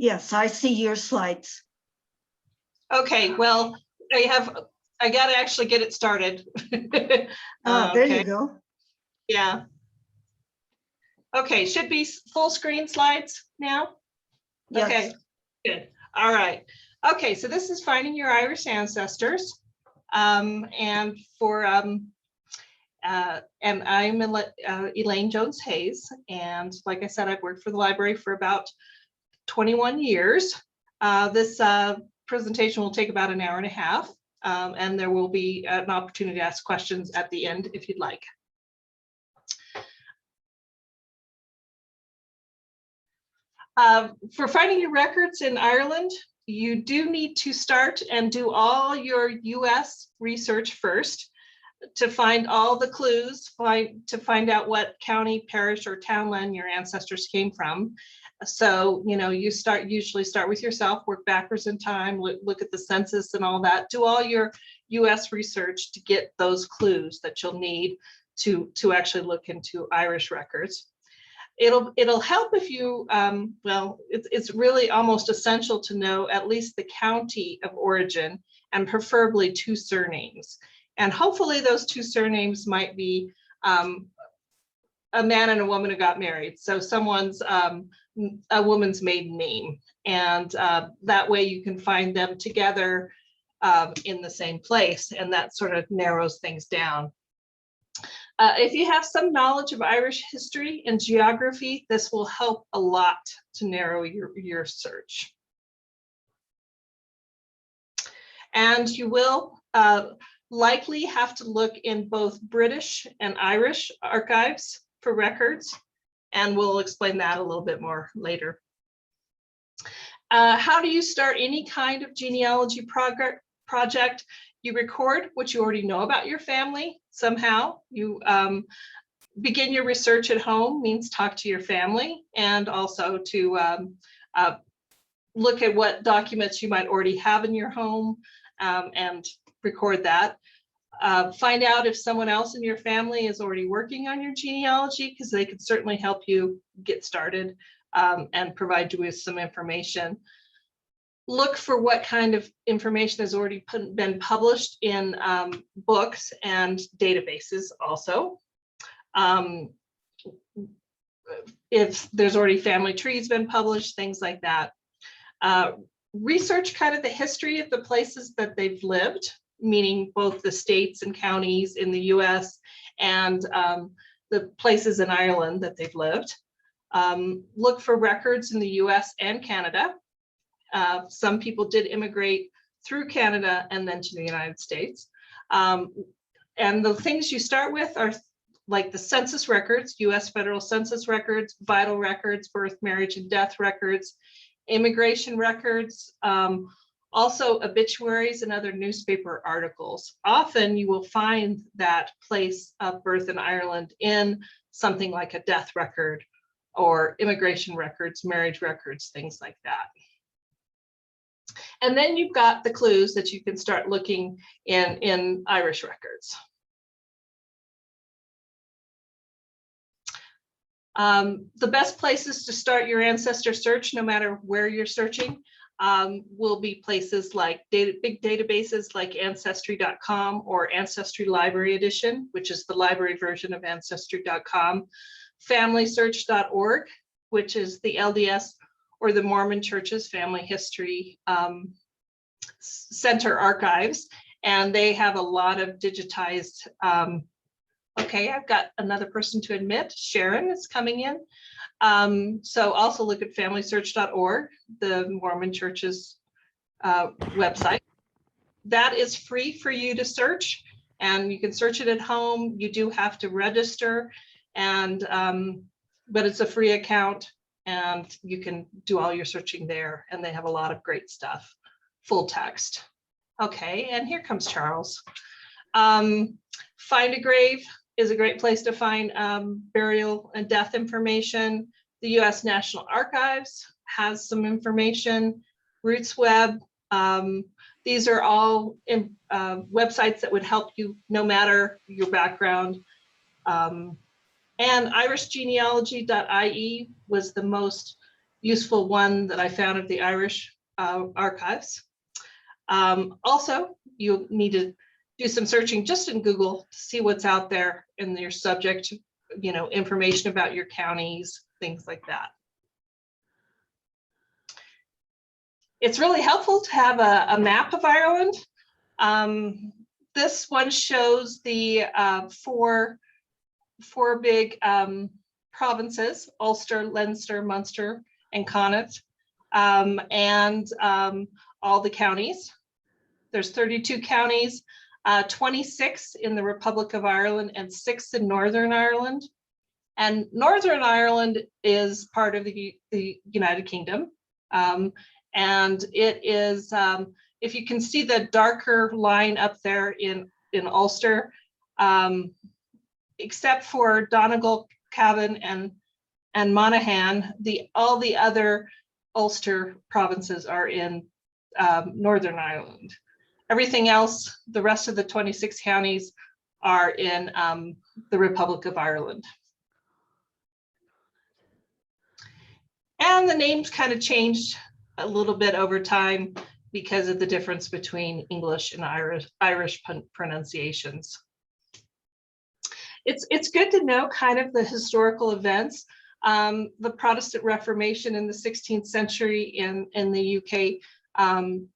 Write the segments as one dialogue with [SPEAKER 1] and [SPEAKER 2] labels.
[SPEAKER 1] Yes, I see your slides.
[SPEAKER 2] Okay, well, I got to actually get it started.
[SPEAKER 1] There you go.
[SPEAKER 2] Yeah. Okay, should be full screen slides now.
[SPEAKER 1] Yes.
[SPEAKER 2] Okay, good. All right. Okay, so this is finding your Irish ancestors. And I'm Elaine Jones Hayes. And like I said, I've worked for the library for about 21 years. This presentation will take about an hour and a half. And there will be an opportunity to ask questions at the end if you'd like. For finding your records in Ireland, you do need to start and do all your US research first to find all the clues, to find out what county, parish, or townland your ancestors came from. So, you know, you usually start with yourself, work backwards in time, look at the census and all that, do all your US research to get those clues that you'll need to actually look into Irish records. It'll help if you, well, it's really almost essential to know at least the county of origin and preferably 2 surnames. And hopefully those 2 surnames might be a man and a woman who got married. So someone's, a woman's maiden name. And that way you can find them together in the same place. And that sort of narrows things down. If you have some knowledge of Irish history and geography, this will help a lot to narrow your search. And you will likely have to look in both British and Irish archives for records, and we'll explain that a little bit more later. How do you start any kind of genealogy project? You record what you already know about your family somehow. You begin your research at home, means talk to your family, and also to look at what documents you might already have in your home and record that. Find out if someone else in your family is already working on your genealogy, because they could certainly help you get started and provide you with some information. Look for what kind of information has already been published in books and databases also. If there's already family trees been published, things like that. Research kind of the history of the places that they've lived, meaning both the states and counties in the US and the places in Ireland that they've lived. Look for records in the US and Canada. Some people did immigrate through Canada and then to the United States. And the things you start with are like the census records, US federal census records, vital records, birth, marriage, and death records, immigration records, also obituaries and other newspaper articles. Often you will find that place of birth in Ireland in something like a death record or immigration records, marriage records, things like that. And then you've got the clues that you can start looking in Irish records. The best places to start your ancestor search, no matter where you're searching, will be places like big databases like Ancestry.com or Ancestry Library Edition, which is the library version of Ancestry.com, FamilySearch.org, which is the LDS or the Mormon Church's Family History Center archives, and they have a lot of digitized. Okay, I've got another person to admit. Sharon is coming in. So also look at FamilySearch.org, the Mormon Church's website. That is free for you to search, and you can search it at home. You do have to register, and but it's a free account. And you can do all your searching there, and they have a lot of great stuff, full text. Okay, and here comes Charles. Find a Grave is a great place to find burial and death information. The US National Archives has some information. RootsWeb, these are all websites that would help you no matter your background. And irishgenealogy.ie was the most useful one that I found at the Irish archives. Also, you need to do some searching just in Google to see what's out there in your subject, you know, information about your counties, things like that. It's really helpful to have a map of Ireland. This one shows the four big provinces: Ulster, Leinster, Munster, and Connaught, and all the counties. There's 32 counties, 26 in the Republic of Ireland and 6 in Northern Ireland. And Northern Ireland is part of the United Kingdom. And it is, if you can see the darker line up there in Ulster, except for Donegal, Cavan, and Monaghan, all the other Ulster provinces are in Northern Ireland. Everything else, the rest of the 26 counties, are in the Republic of Ireland. And the names kind of changed a little bit over time because of the difference between English and Irish pronunciations. It's good to know kind of the historical events. The Protestant Reformation in the 16th century in the UK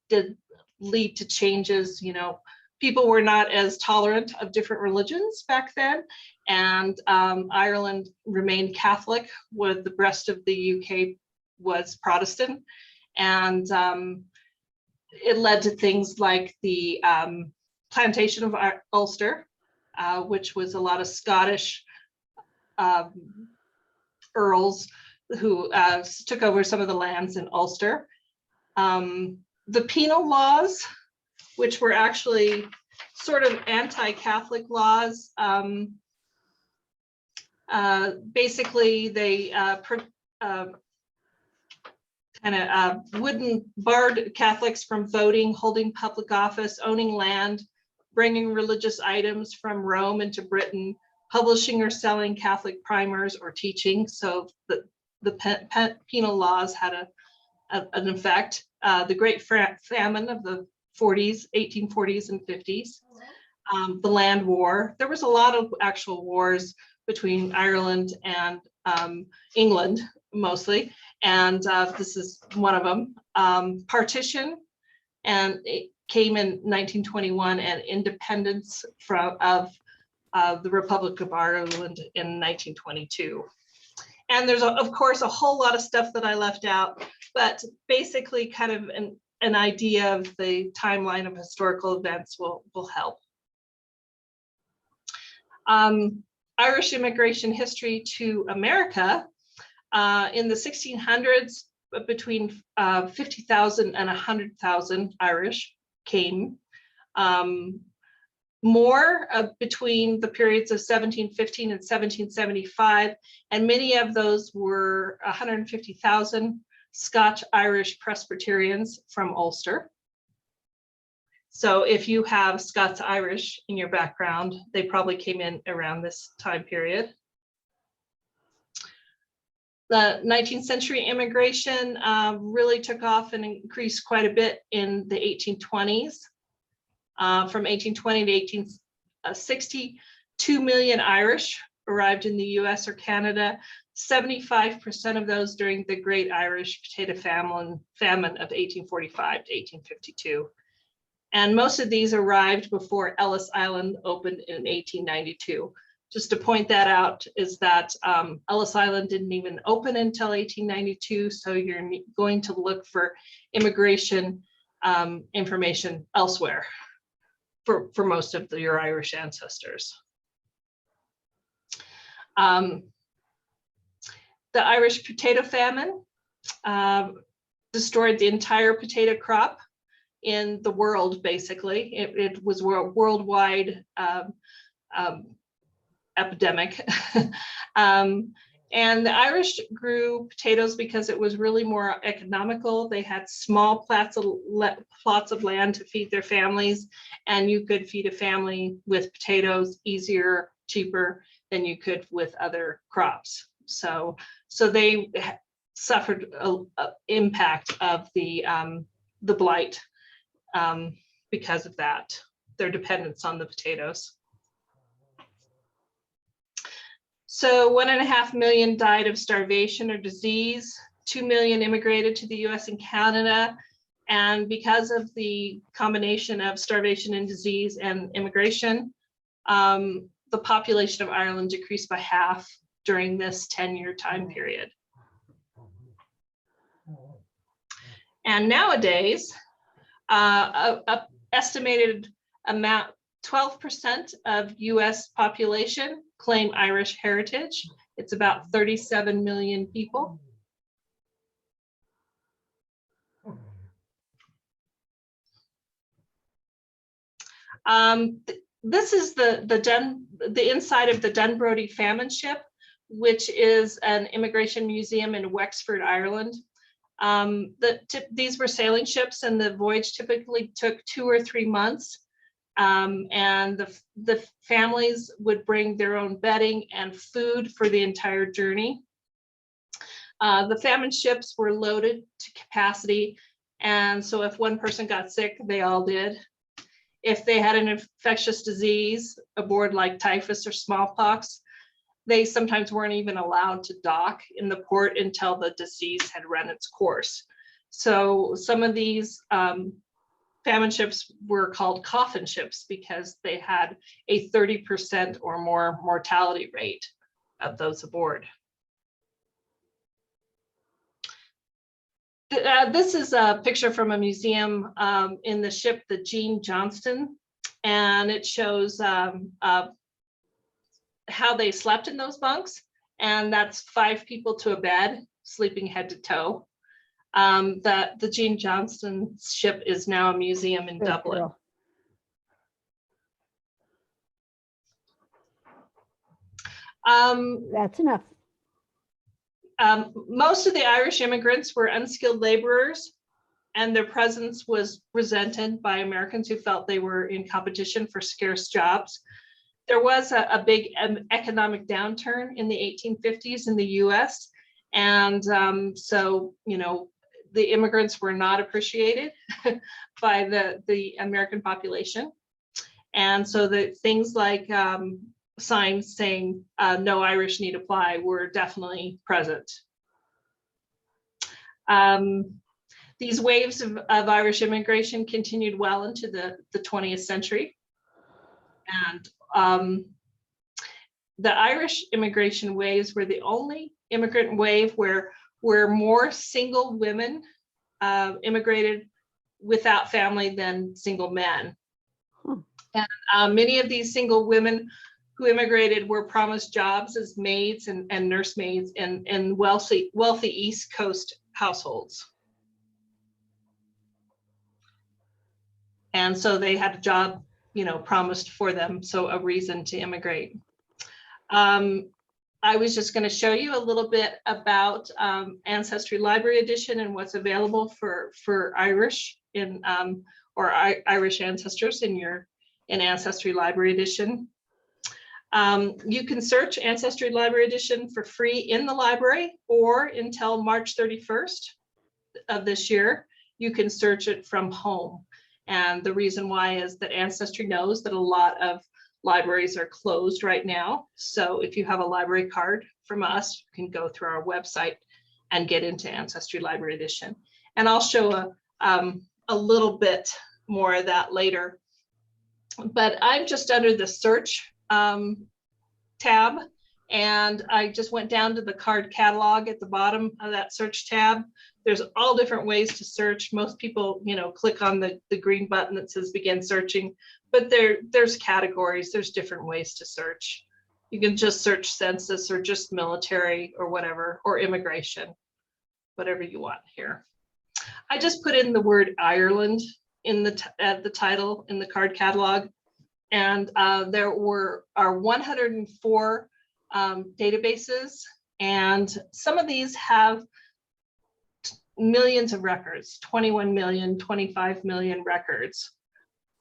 [SPEAKER 2] did lead to changes. You know, people were not as tolerant of different religions back then, and Ireland remained Catholic, where the rest of the UK was Protestant. And it led to things like the plantation of Ulster, which was a lot of Scottish earls who took over some of the lands in Ulster. The penal laws, which were actually sort of anti-Catholic laws, basically they wouldn't barred Catholics from voting, holding public office, owning land, bringing religious items from Rome into Britain, publishing or selling Catholic primers or teaching. So the penal laws had an effect. The Great Famine of the 1840s and 50s, the Land War. There was a lot of actual wars between Ireland and England, mostly, and this is one of them. Partition, and it came in 1921, and independence of the Republic of Ireland in 1922. And there's, of course, a whole lot of stuff that I left out, but basically kind of an idea of the timeline of historical events will help. Irish immigration history to America. In the 1600s, between 50,000 and 100,000 Irish came. More between the periods of 1715 and 1775, and many of those were 150,000 Scotch-Irish Presbyterians from Ulster. So if you have Scots-Irish in your background, they probably came in around this time period. The 19th century immigration really took off and increased quite a bit in the 1820s. From 1820 to 1860, 2 million Irish arrived in the US or Canada, 75% of those during the Great Irish Potato Famine of 1845 to 1852. And most of these arrived before Ellis Island opened in 1892. Just to point that out is that Ellis Island didn't even open until 1892, so you're going to look for immigration information elsewhere for most of your Irish ancestors. The Irish Potato Famine destroyed the entire potato crop in the world, basically. It was a worldwide epidemic. And the Irish grew potatoes because it was really more economical. They had small plots of land to feed their families, and you could feed a family with potatoes easier, cheaper than you could with other crops. So they suffered a impact of the blight because of that, their dependence on the potatoes. So 1.5 million died of starvation or disease. 2 million immigrated to the US and Canada. And because of the combination of starvation and disease and immigration, the population of Ireland decreased by half during this 10-year time period. And nowadays, estimated amount, 12% of US population claim Irish heritage. It's about 37 million people. This is the inside of the Dunbrody famine ship, which is an immigration museum in Wexford, Ireland. These were sailing ships, and the voyage typically took 2 or 3 months. And the families would bring their own bedding and food for the entire journey. The famine ships were loaded to capacity, and so if one person got sick, they all did. If they had an infectious disease aboard, like typhus or smallpox, they sometimes weren't even allowed to dock in the port until the disease had run its course. So some of these famine ships were called coffin ships because they had a 30% or more mortality rate of those aboard. This is a picture from a museum in the ship, the Jean Johnston, and it shows how they slept in those bunks, and that's 5 people to a bed, sleeping head to toe. The Jean Johnston ship is now a museum in Dublin.
[SPEAKER 3] That's enough.
[SPEAKER 2] Most of the Irish immigrants were unskilled laborers, and their presence was resented by Americans who felt they were in competition for scarce jobs. There was a big economic downturn in the 1850s in the US. And so, you know, the immigrants were not appreciated by the American population. And so the things like signs saying no Irish need apply were definitely present. These waves of Irish immigration continued well into the 20th century. And the Irish immigration waves were the only immigrant wave where more single women immigrated without family than single men. And many of these single women who immigrated were promised jobs as maids and nursemaids in wealthy East Coast households. And so they had a job, you know, promised for them, so a reason to immigrate. I was just going to show you a little bit about Ancestry Library Edition and what's available for Irish or Irish ancestors in Ancestry Library Edition. You can search Ancestry Library Edition for free in the library, or until March 31st of this year, you can search it from home. And the reason why is that Ancestry knows that a lot of libraries are closed right now. So if you have a library card from us, you can go through our website and get into Ancestry Library Edition. And I'll show a little bit more of that later. But I'm just under the search tab, and I just went down to the card catalog at the bottom of that search tab. There's all different ways to search. Most people, you know, click on the green button that says begin searching, but there's categories, there's different ways to search. You can just search census or just military or whatever, or immigration, whatever you want here. I just put in the word Ireland in the title in the card catalog, and there are 104 databases, and some of these have millions of records, 21 million, 25 million records.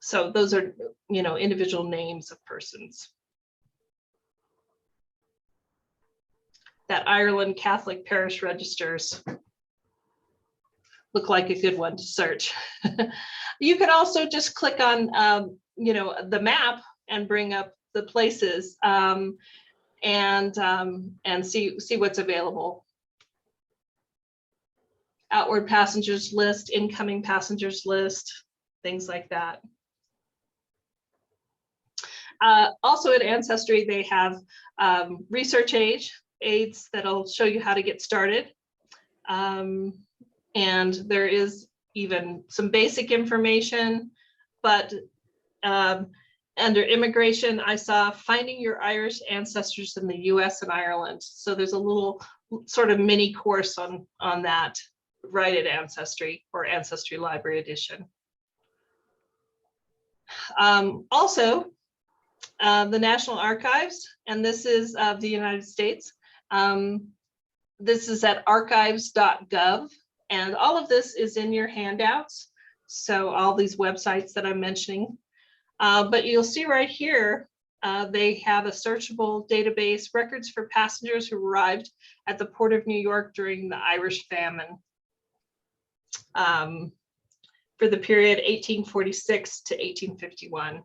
[SPEAKER 2] So those are, you know, individual names of persons. that Ireland Catholic Parish Registers look like a good one to search. You can also just click on, you know, the map and bring up the places and see what's available. Outward passengers list, incoming passengers list, things like that. Also at Ancestry, they have research aids that'll show you how to get started. And there is even some basic information, but under immigration, I saw finding your Irish ancestors in the US and Ireland. So there's a little sort of mini course on that right at Ancestry or Ancestry Library Edition. Also, the National Archives, and this is of the United States. This is at archives.gov, and all of this is in your handouts. So all these websites that I'm mentioning, but you'll see right here, they have a searchable database, records for passengers who arrived at the Port of New York during the Irish Famine for the period 1846 to 1851.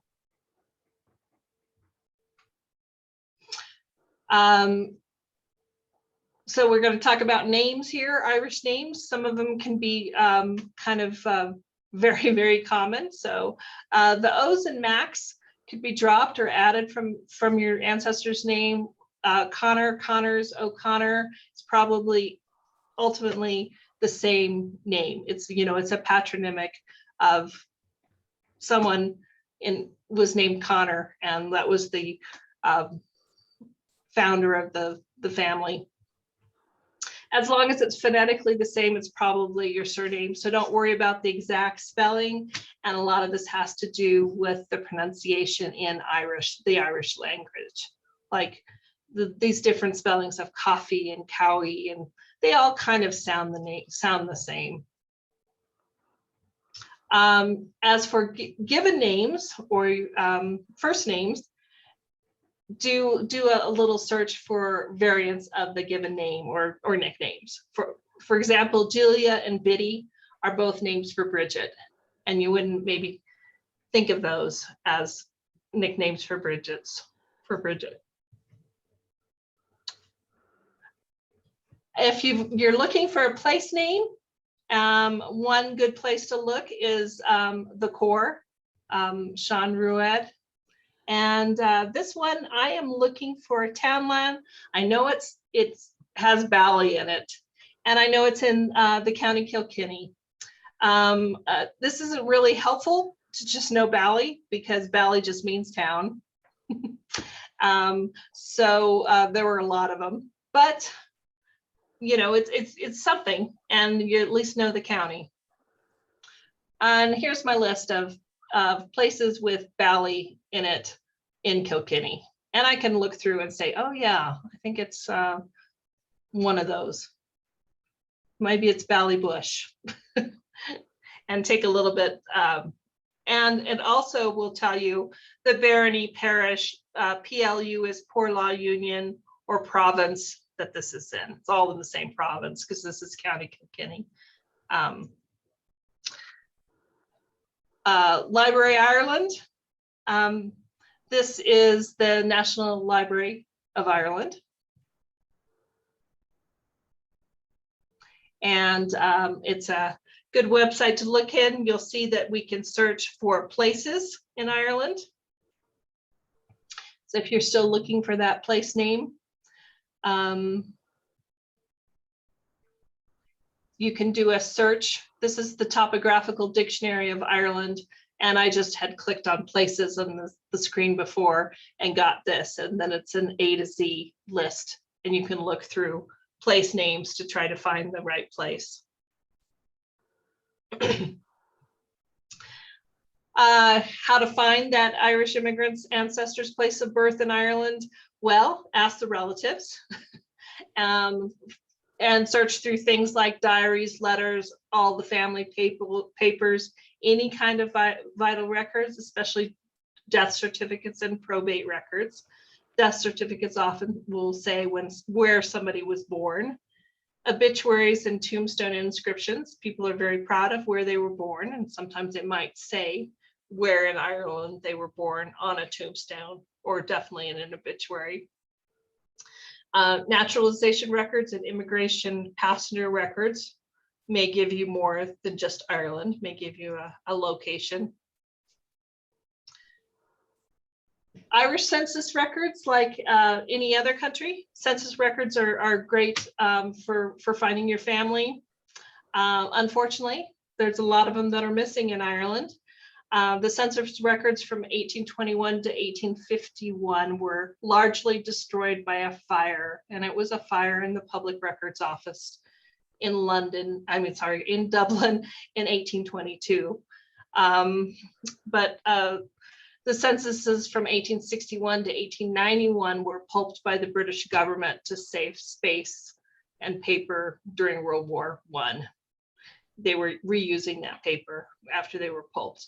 [SPEAKER 2] So we're going to talk about names here, Irish names. Some of them can be kind of very, very common. So the O's and Macs could be dropped or added from your ancestor's name. Connor, Connors, O'Connor, it's probably ultimately the same name. It's, you know, it's a patronymic of someone was named Connor, and that was the founder of the family. As long as it's phonetically the same, it's probably your surname. So don't worry about the exact spelling. And a lot of this has to do with the pronunciation in the Irish language. Like these different spellings of coffee and cowie, and they all kind of sound the same. As for given names or first names, do a little search for variants of the given name or nicknames. For example, Julia and Biddy are both names for Bridget, and you wouldn't maybe think of those as nicknames for Bridget. If you're looking for a place name, one good place to look is the core, Sean Rued. And this one, I am looking for a townland. I know it has Bally in it, and I know it's in the County Kilkenny. This isn't really helpful to just know Bally, because Bally just means town. So there were a lot of them, but you know, it's something, and you at least know the county. And here's my list of places with Bally in it in Kilkenny. And I can look through and say, oh yeah, I think it's one of those. Maybe it's Ballybush. And take a little bit, and it also will tell you the barony, parish, PLU is Poor Law Union, or province that this is in. It's all in the same province because this is County Kilkenny. Library Ireland. This is the National Library of Ireland. And it's a good website to look in. You'll see that we can search for places in Ireland. So if you're still looking for that place name, you can do a search. This is the Topographical Dictionary of Ireland. And I just had clicked on places on the screen before and got this. And then it's an A to Z list. And you can look through place names to try to find the right place. How to find that Irish immigrant's ancestors' place of birth in Ireland? Well, ask the relatives. And search through things like diaries, letters, all the family papers, any kind of vital records, especially death certificates and probate records. Death certificates often will say where somebody was born. Obituaries and tombstone inscriptions, people are very proud of where they were born, and sometimes it might say where in Ireland they were born on a tombstone, or definitely in an obituary. Naturalization records and immigration passenger records may give you more than just Ireland, may give you a location. Irish census records, like any other country, census records are great for finding your family. Unfortunately, there's a lot of them that are missing in Ireland. The census records from 1821 to 1851 were largely destroyed by a fire, and it was a fire in the Public Records Office in Dublin in 1822. The censuses from 1861 to 1891 were pulped by the British government to save space and paper during World War I. They were reusing that paper after they were pulped.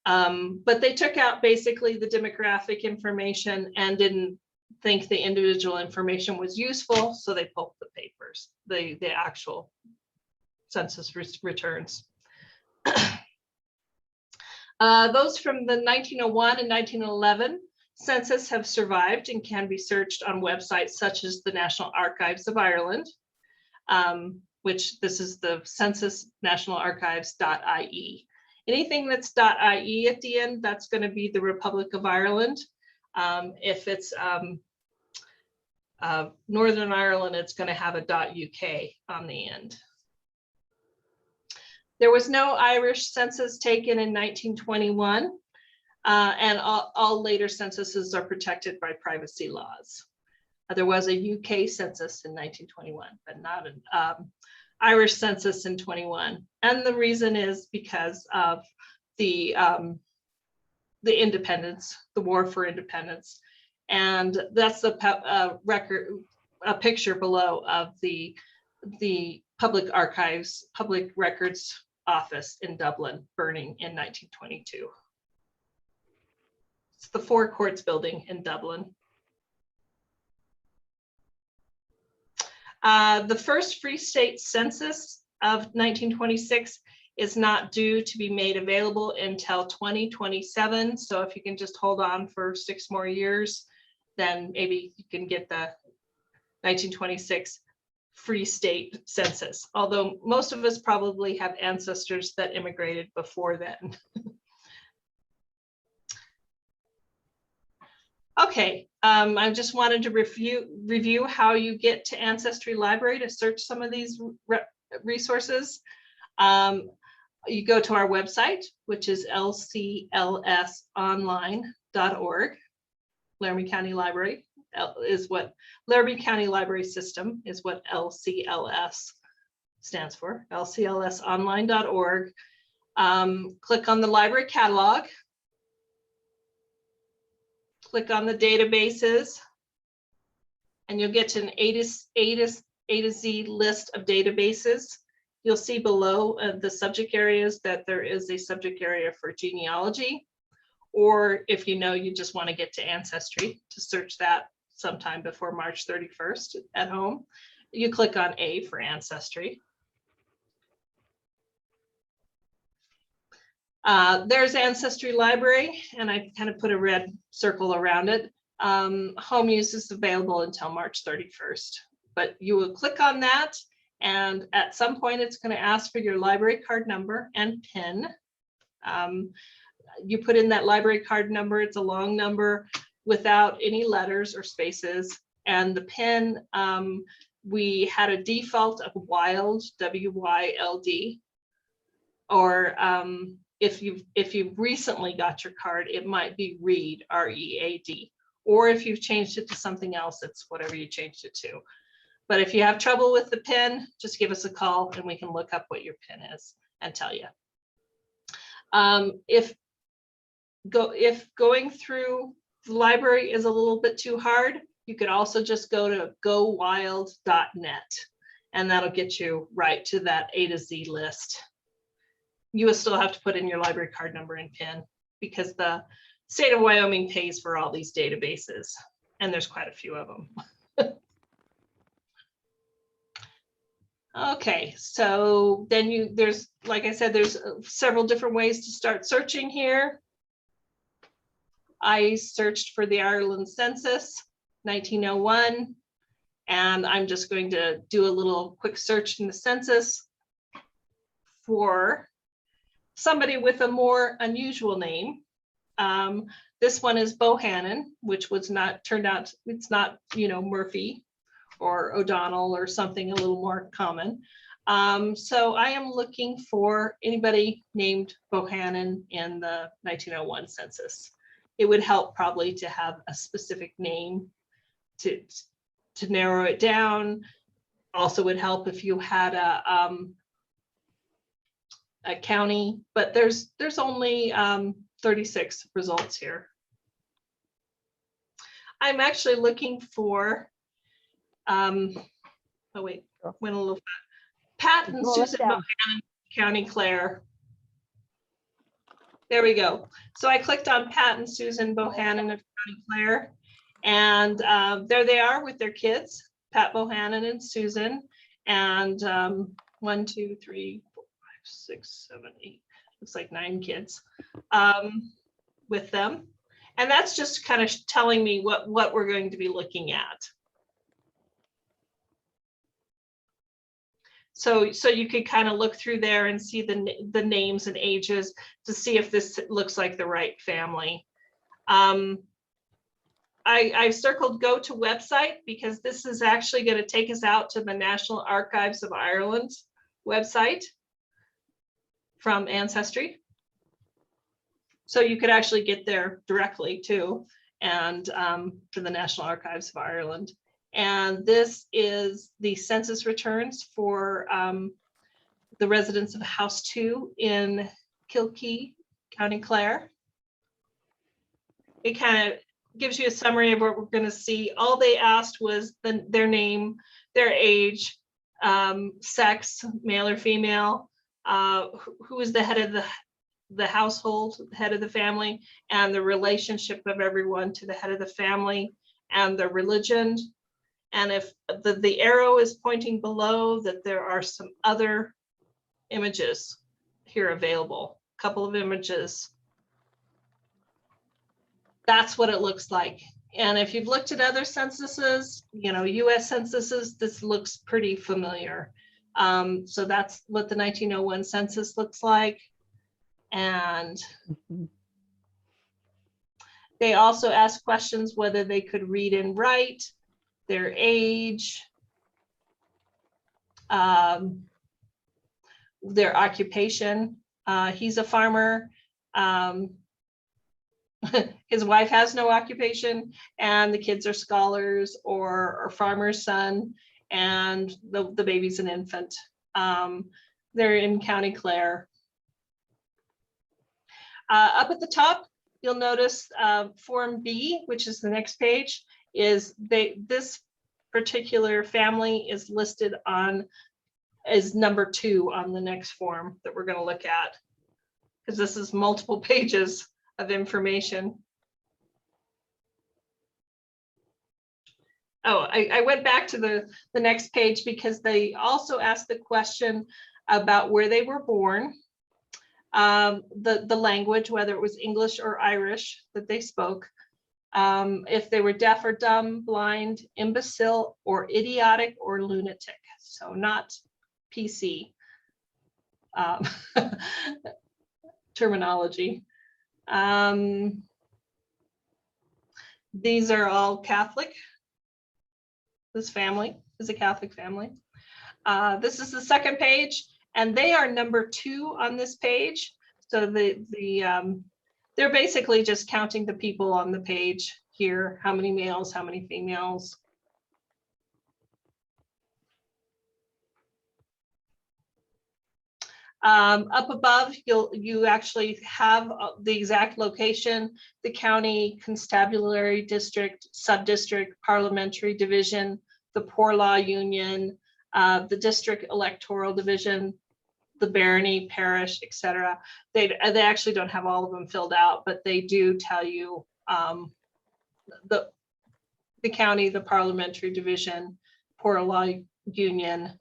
[SPEAKER 2] But they took out basically the demographic information and didn't think the individual information was useful, so they pulped the papers, the actual census returns. Those from the 1901 and 1911 census have survived and can be searched on websites such as the National Archives of Ireland, which this is the Census National Archives.ie. Anything that's .ie at the end, that's going to be the Republic of Ireland. If it's Northern Ireland, it's going to have a .uk on the end. There was no Irish census taken in 1921, and all later censuses are protected by privacy laws. There was a UK census in 1921, but not an Irish census in 21. And the reason is because of the independence, the war for independence. And that's the a picture below of the Public Archives, Public Records Office in Dublin, burning in 1922. It's the Four Courts building in Dublin. The first Free State Census of 1926 is not due to be made available until 2027. So if you can just hold on for 6 more years, then maybe you can get the 1926 Free State Census, although most of us probably have ancestors that immigrated before then. Okay, I just wanted to review how you get to Ancestry Library to search some of these resources. You go to our website, which is lclsonline.org. Laramie County Library is what Laramie County Library System is what LCLS stands for, lclsonline.org. Click on the library catalog. Click on the databases, and you'll get to an A to Z list of databases. You'll see below the subject areas that there is a subject area for genealogy, or if you know you just want to get to Ancestry to search that sometime before March 31st at home, you click on A for Ancestry. There's Ancestry Library, and I kind of put a red circle around it. Home use is available until March 31st, but you will click on that, and at some point it's going to ask for your library card number and PIN. You put in that library card number. It's a long number without any letters or spaces, and the PIN, we had a default of WYLD, W-Y-L-D, or if you've recently got your card, it might be READ, R-E-A-D, or if you've changed it to something else, it's whatever you changed it to. But if you have trouble with the PIN, just give us a call and we can look up what your PIN is and tell you. If going through the library is a little bit too hard, you could also just go to gowild.net, and that'll get you right to that A to Z list. You will still have to put in your library card number and PIN because the state of Wyoming pays for all these databases. and there's quite a few of them. Okay, so then there's, like I said, there's several different ways to start searching here. I searched for the Ireland Census, 1901, and I'm just going to do a little quick search in the census for somebody with a more unusual name. This one is Bohannon, which was not turned out, it's not, Murphy or O'Donnell or something a little more common. So I am looking for anybody named Bohannon in the 1901 census. It would help probably to have a specific name to narrow it down. Also would help if you had a county, but there's only 36 results here. I'm actually looking for, oh wait, went a little fast. Pat and Susan Bohannon, County Clare. There we go. So I clicked on Pat and Susan Bohannon of County Clare, and there they are with their kids, Pat Bohannon and Susan, and 1, 2, 3, 4, 5, 6, 7, 8, looks like 9 kids with them. And that's just kind of telling me what we're going to be looking at. So you could kind of look through there and see the names and ages to see if this looks like the right family. I've circled go to website because this is actually going to take us out to the National Archives of Ireland website from Ancestry. So you could actually get there directly too, and to the National Archives of Ireland. And this is the census returns for the residents of House 2 in Kilkee, County Clare. It kind of gives you a summary of what we're going to see. All they asked was their name, their age, sex, male or female, who is the head of the household, head of the family, and the relationship of everyone to the head of the family, and the religion. And if the arrow is pointing below, that there are some other images here available, a couple of images. That's what it looks like. And if you've looked at other censuses, US censuses, this looks pretty familiar. So that's what the 1901 census looks like. And they also ask questions whether they could read and write, their age, their occupation. He's a farmer. His wife has no occupation, and the kids are scholars or farmer's son, and the baby's an infant. They're in County Clare. Up at the top, you'll notice Form B, which is the next page, is this particular family is listed on as number 2 on the next form that we're going to look at, because this is multiple pages of information. Oh, I went back to the next page because they also asked the question about where they were born, the language, whether it was English or Irish that they spoke, if they were deaf or dumb, blind, imbecile, or idiotic or lunatic. So not PC terminology. These are all Catholic. This family is a Catholic family. This is the second page, and they are number 2 on this page. So they're basically just counting the people on the page here, how many males, how many females. Up above, you actually have the exact location, the county, constabulary district, sub-district, parliamentary division, the poor law union, the district electoral division, the barony, parish, etc. They actually don't have all of them filled out, but they do tell you the county, the parliamentary division, poor law union,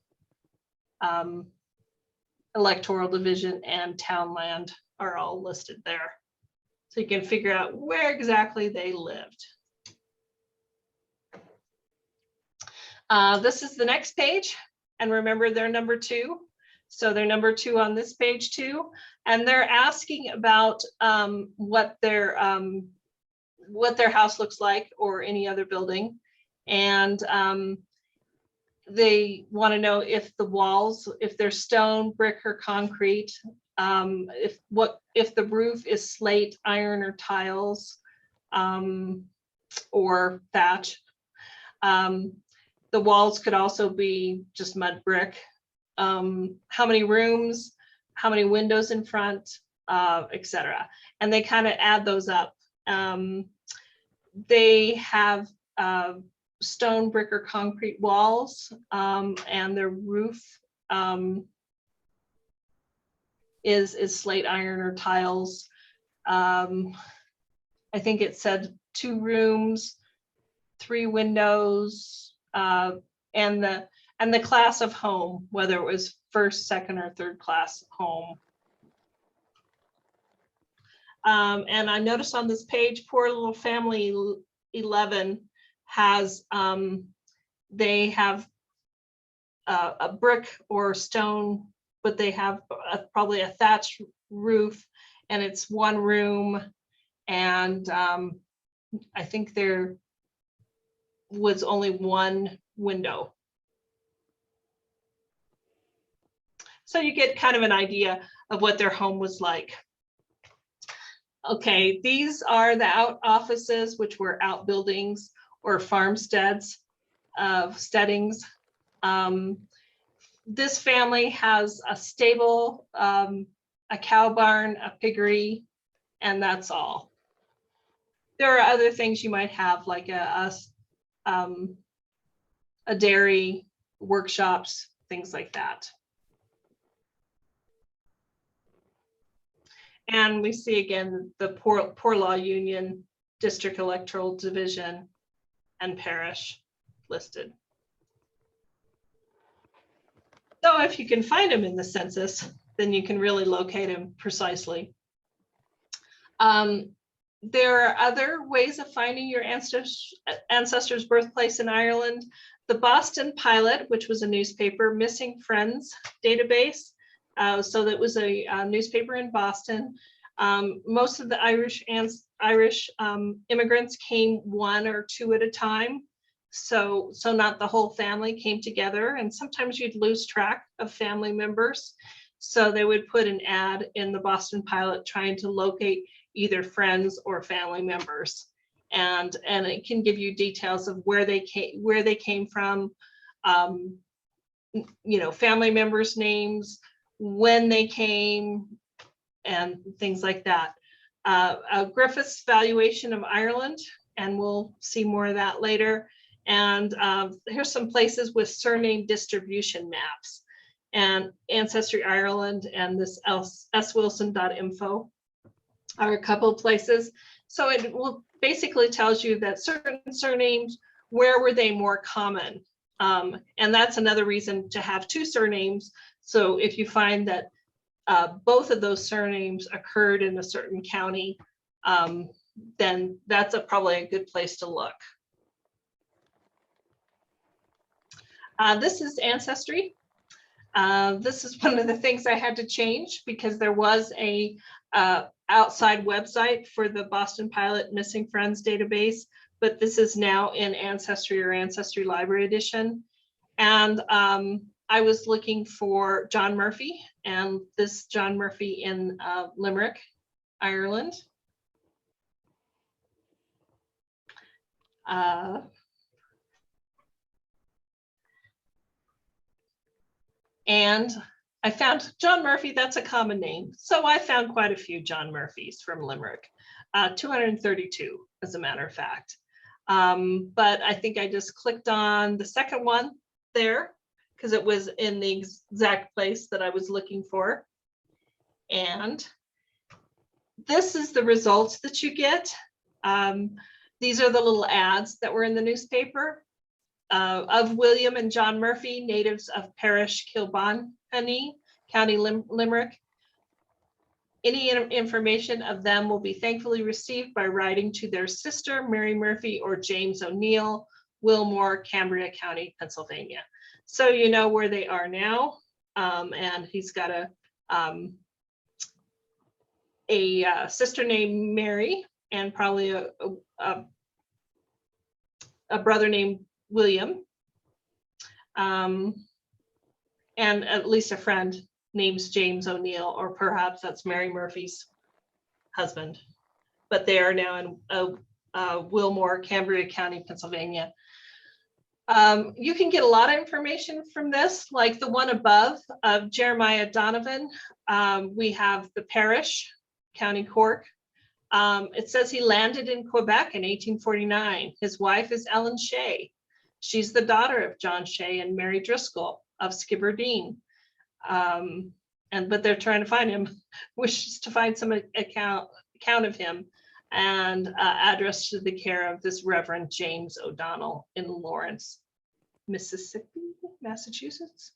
[SPEAKER 2] electoral division, and townland are all listed there. So you can figure out where exactly they lived. This is the next page. And remember, they're number 2. So they're number 2 on this page too. And they're asking about what their house looks like or any other building. And they want to know if the walls, if they're stone, brick, or concrete, if the roof is slate, iron, or tiles, or thatch. The walls could also be just mud brick. How many rooms, how many windows in front, etc. And they kind of add those up. They have stone, brick, or concrete walls, and their roof is slate, iron, or tiles. I think it said 2 rooms, 3 windows, and the class of home, whether it was first, second, or third class home. And I noticed on this page, Poor Little Family 11 has, they have a brick or stone, but they have probably a thatched roof, and it's 1 room. And I think there was only 1 window. So you get kind of an idea of what their home was like. Okay, these are the out offices, which were outbuildings or farmsteads of steadings. This family has a stable, a cow barn, a piggery, and that's all. There are other things you might have, like a dairy, workshops, things like that. And we see again the poor law union, district electoral division, and parish listed. So if you can find them in the census, then you can really locate them precisely. There are other ways of finding your ancestor's birthplace in Ireland. The Boston Pilot, which was a newspaper, Missing Friends database. So that was a newspaper in Boston. Most of the Irish immigrants came 1 or 2 at a time. So not the whole family came together, and sometimes you'd lose track of family members. So they would put an ad in the Boston Pilot trying to locate either friends or family members. And it can give you details of where they came from, family members' names, when they came, and things like that. Griffith's valuation of Ireland, and we'll see more of that later. And here's some places with surname distribution maps. And Ancestry Ireland and this swilson.info are a couple of places. So it will basically tells you that certain surnames, where were they more common? And that's another reason to have 2 surnames. So if you find that both of those surnames occurred in a certain county, then that's probably a good place to look. This is Ancestry. This is one of the things I had to change because there was a outside website for the Boston Pilot Missing Friends database, but this is now in Ancestry or Ancestry Library Edition. And I was looking for John Murphy, and this John Murphy in Limerick, Ireland. And I found John Murphy, that's a common name. So I found quite a few John Murphys from Limerick, 232 as a matter of fact. But I think I just clicked on the second one there because it was in the exact place that I was looking for. And this is the results that you get. These are the little ads that were in the newspaper of William and John Murphy, natives of Parish Kilbonny, County Limerick. Any information of them will be thankfully received by writing to their sister, Mary Murphy, or James O'Neill, Wilmore, Cambria County, Pennsylvania. So you know where they are now. And he's got a sister named Mary, and probably a brother named William, and at least a friend named James O'Neill, or perhaps that's Mary Murphy's husband. But they are now in Wilmore, Cambria County, Pennsylvania. You can get a lot of information from this, like the one above of Jeremiah Donovan. We have the parish, County Cork. It says he landed in Quebec in 1849. His wife is Ellen Shea. She's the daughter of John Shea and Mary Driscoll of Skibbereen. But they're trying to find him, wishes to find some account of him, and address to the care of this Reverend James O'Donnell in Lawrence, Massachusetts.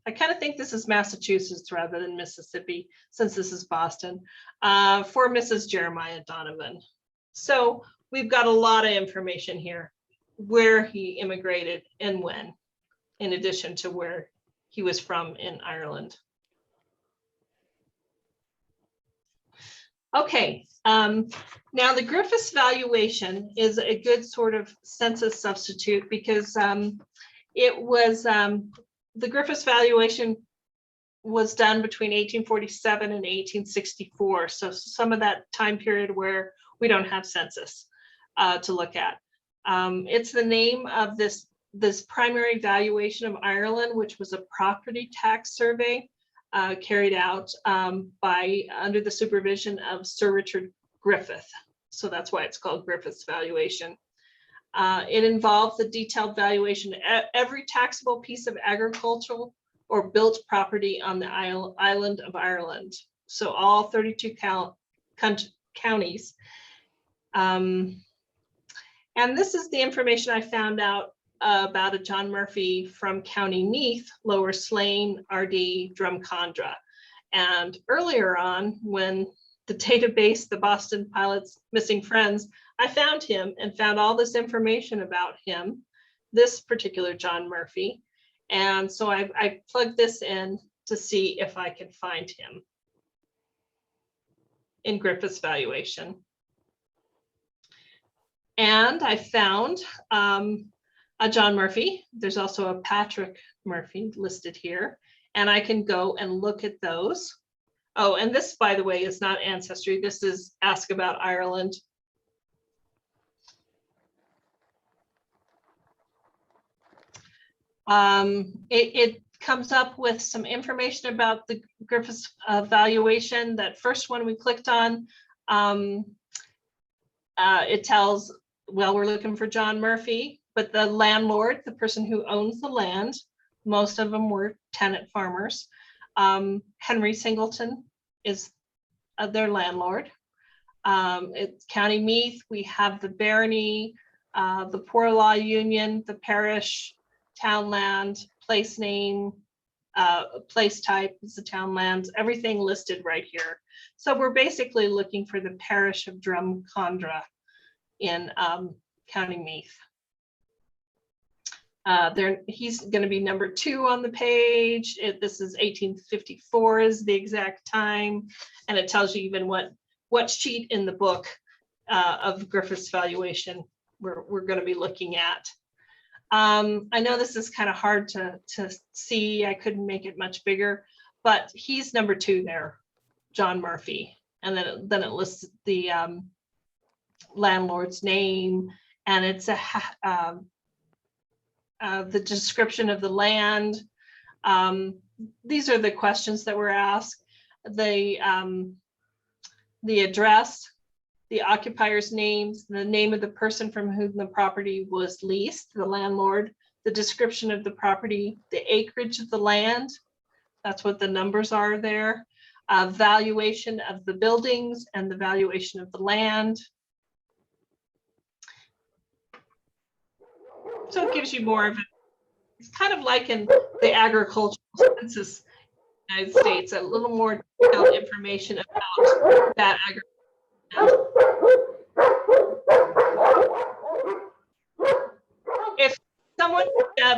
[SPEAKER 2] I kind of think this is Massachusetts rather than Mississippi, since this is Boston, for Mrs. Jeremiah Donovan. So we've got a lot of information here, where he immigrated and when, in addition to where he was from in Ireland. Okay, now the Griffiths valuation is a good sort of census substitute, because it was, the Griffiths valuation was done between 1847 and 1864. So some of that time period where we don't have census to look at. It's the name of this primary valuation of Ireland, which was a property tax survey carried out under the supervision of Sir Richard Griffith. So that's why it's called Griffiths valuation. It involved the detailed valuation of every taxable piece of agricultural or built property on the island of Ireland. So all 32 counties. And this is the information I found out about a John Murphy from County Meath, Lower Slane, RD, Drumcondra. And earlier on, when the database, the Boston Pilot's Missing Friends, I found him and found all this information about him, this particular John Murphy. And so I plugged this in to see if I could find him in Griffiths valuation. And I found a John Murphy. There's also a Patrick Murphy listed here. And I can go and look at those. Oh, and this, by the way, is not Ancestry. This is Ask About Ireland. It comes up with some information about the Griffiths valuation. That first one we clicked on, it tells, well, we're looking for John Murphy, but the landlord, the person who owns the land, most of them were tenant farmers. Henry Singleton is their landlord. It's County Meath. We have the barony, the poor law union, the parish, town land, place name, place type is the town lands, everything listed right here. So we're basically looking for the parish of Drumcondra in County Meath. He's going to be number 2 on the page. This is 1854 is the exact time, and it tells you even what sheet in the book of Griffiths valuation we're going to be looking at. I know this is kind of hard to see. I couldn't make it much bigger, but he's number 2 there, John Murphy, and then it lists the landlord's name, and it's the description of the land. These are the questions that were asked. The address, the occupier's names, the name of the person from whom the property was leased, the landlord, the description of the property, the acreage of the land, that's what the numbers are there, valuation of the buildings and the valuation of the land. So it gives you more of it. It's kind of like in the agricultural census in the United States, a little more detailed information about that agriculture. If someone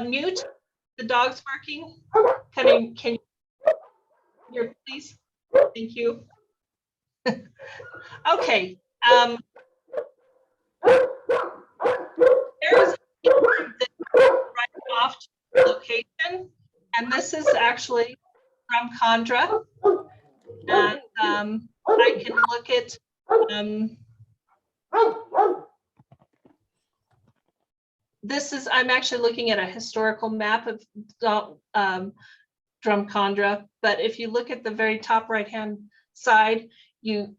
[SPEAKER 2] mute the dog's barking, can you hear, please? Thank you. Okay. There's right off location, and this is actually from Condra, and I can look at this is, I'm actually looking at a historical map of Drumcondra, but if you look at the very top right hand side,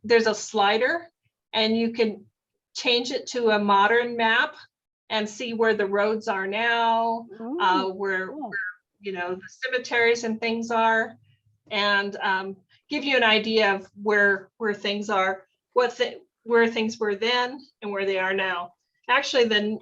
[SPEAKER 2] there's a slider and you can change it to a modern map and see where the roads are now, where you know, the cemeteries and things are, and give you an idea of where things are, where things were then and where they are now. Actually, the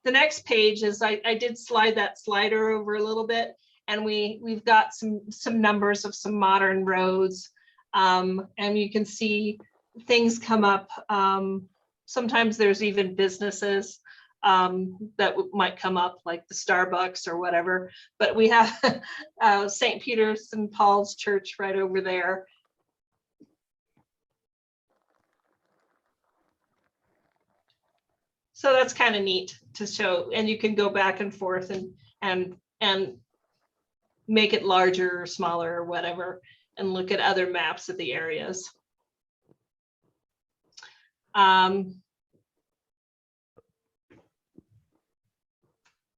[SPEAKER 2] next page is I did slide that slider over a little bit, and we've got some numbers of some modern roads, and you can see things come up. Sometimes there's even businesses that might come up, like the Starbucks or whatever. But we have St. Peter's and Paul's Church right over there. So that's kind of neat to show, and you can go back and forth and make it larger or smaller or whatever, and look at other maps of the areas.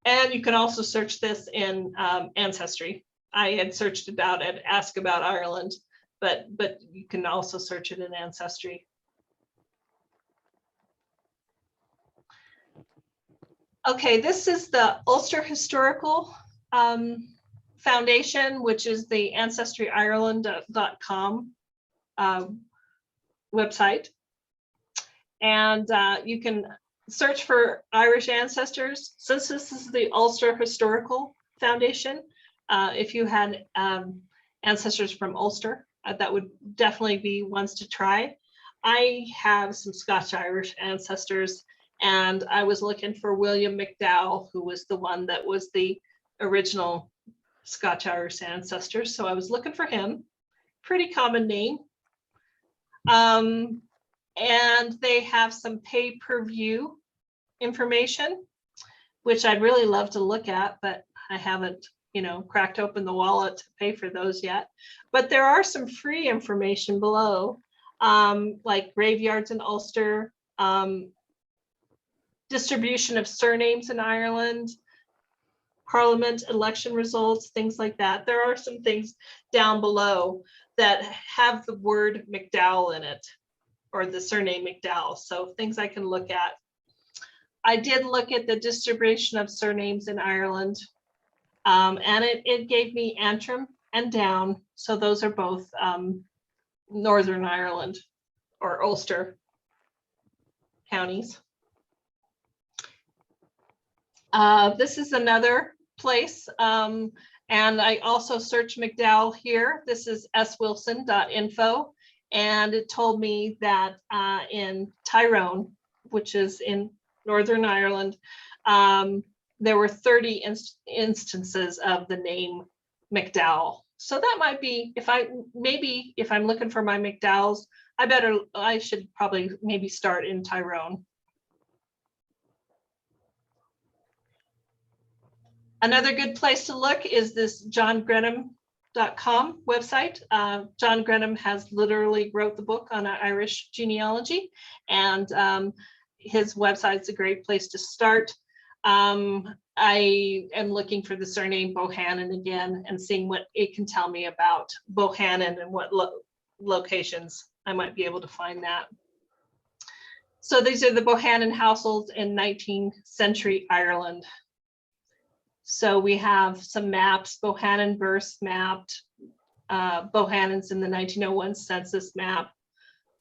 [SPEAKER 2] And you can also search this in Ancestry. I had searched it out and Ask About Ireland, but you can also search it in Ancestry. Okay, this is the Ulster Historical Foundation, which is the AncestryIreland.com website. And you can search for Irish ancestors. Since this is the Ulster Historical Foundation, if you had ancestors from Ulster, that would definitely be ones to try. I have some Scotch-Irish ancestors, and I was looking for William McDowell, who was the one that was the original Scotch-Irish ancestor. So I was looking for him. Pretty common name. And they have some pay-per-view information, which I'd really love to look at, but I haven't, you know, cracked open the wallet to pay for those yet. But there are some free information below, like graveyards in Ulster, distribution of surnames in Ireland, Parliament election results, things like that. There are some things down below that have the word McDowell in it, or the surname McDowell. So things I can look at. I did look at the distribution of surnames in Ireland, and it gave me Antrim and Down. So those are both Northern Ireland or Ulster counties. This is another place, and I also searched McDowell here. This is swilson.info, and it told me that in Tyrone, which is in Northern Ireland, there were 30 instances of the name McDowell. So that might be, if I'm looking for my McDowells, I should probably maybe start in Tyrone. Another good place to look is this johngrenham.com website. John Grenham has literally wrote the book on Irish genealogy, and his website's a great place to start. I am looking for the surname Bohannon again and seeing what it can tell me about Bohannon and what locations I might be able to find that. So these are the Bohannon households in 19th century Ireland. So we have some maps, Bohannon births mapped, Bohannon's in the 1901 census map,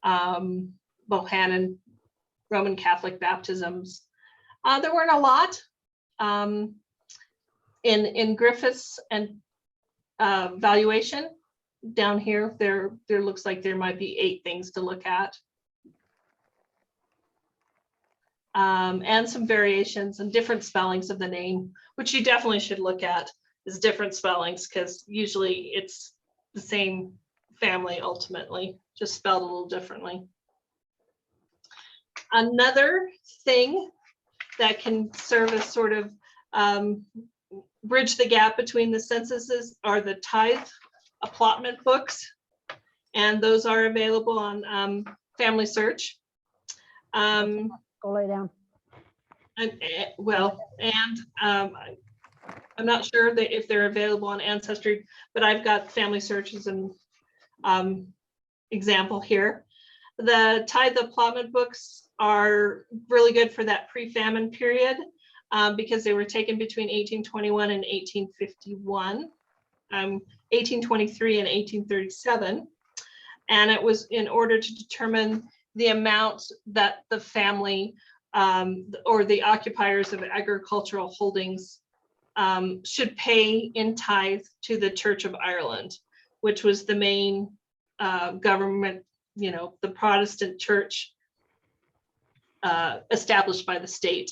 [SPEAKER 2] Bohannon Roman Catholic baptisms. There weren't a lot, In Griffiths and valuation, down here, there looks like there might be 8 things to look at. And some variations and different spellings of the name, which you definitely should look at, is different spellings, because usually it's the same family ultimately, just spelled a little differently. Another thing that can serve as sort of bridge the gap between the censuses are the tithe allotment books, and those are available on FamilySearch.
[SPEAKER 3] Go lay down.
[SPEAKER 2] I'm not sure that if they're available on Ancestry, but I've got FamilySearch as an example here. The tithe allotment books are really good for that pre-famine period because they were taken between 1821 and 1851, 1823 and 1837. And it was in order to determine the amount that the family or the occupiers of agricultural holdings should pay in tithe to the Church of Ireland, which was the main government, the Protestant church established by the state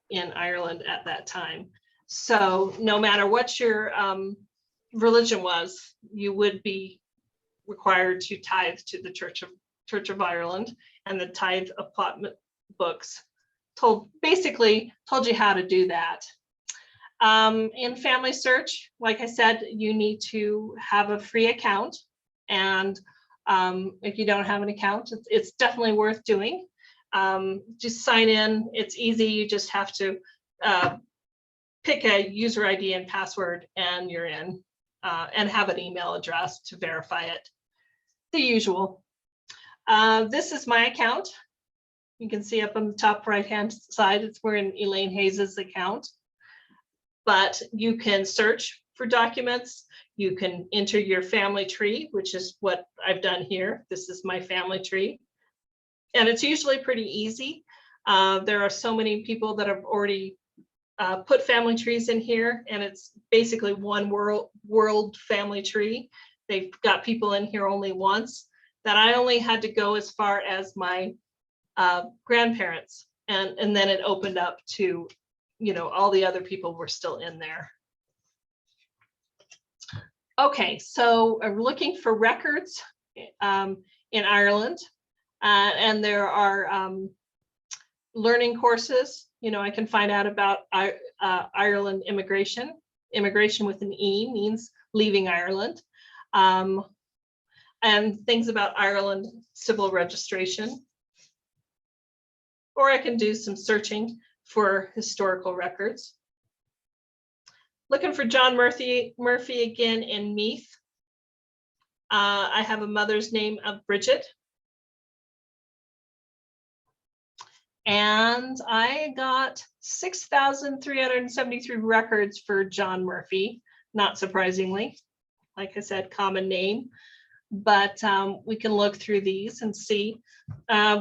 [SPEAKER 2] in Ireland at that time. So no matter what your religion was, you would be required to tithe to the Church of Ireland, and the tithe allotment books basically told you how to do that. In FamilySearch, like I said, you need to have a free account, and if you don't have an account, it's definitely worth doing. Just sign in. It's easy. You just have to pick a user ID and password, and you're in, and have an email address to verify it. The usual. This is my account. You can see up on the top right-hand side, we're in Elaine Hayes's account. But you can search for documents. You can enter your family tree, which is what I've done here. This is my family tree. And it's usually pretty easy. There are so many people that have already put family trees in here, and it's basically one world family tree. They've got people in here only once, that I only had to go as far as my grandparents, and then it opened up to, all the other people were still in there. Okay, so I'm looking for records in Ireland, and there are learning courses. I can find out about Ireland immigration. Immigration with an E means leaving Ireland. And things about Ireland civil registration. Or I can do some searching for historical records. Looking for John Murphy again in Meath. I have a mother's name of Bridget. And I got 6,373 records for John Murphy, not surprisingly. Like I said, common name. But we can look through these and see.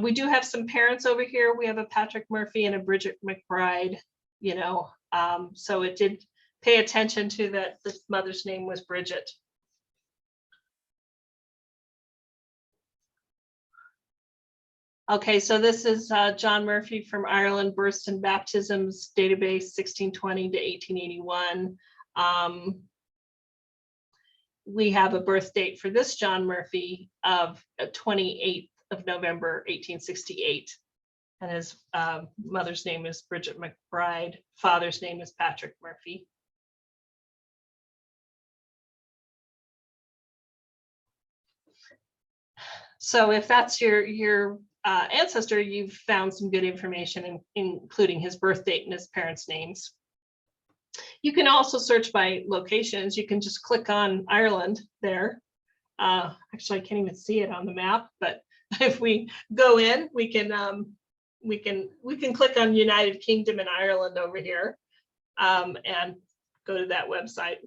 [SPEAKER 2] We do have some parents over here. We have a Patrick Murphy and a Bridget McBride, so it did pay attention to that this mother's name was Bridget. Okay, so this is John Murphy from Ireland, Births and Baptisms Database 1620 to 1881. We have a birth date for this John Murphy of 28th of November, 1868. And his mother's name is Bridget McBride. Father's name is Patrick Murphy. So if that's your ancestor, you've found some good information, including his birth date and his parents' names. You can also search by locations. You can just click on Ireland there. Actually, I can't even see it on the map, but if we go in, we can click on United Kingdom and Ireland over here, and go to that website.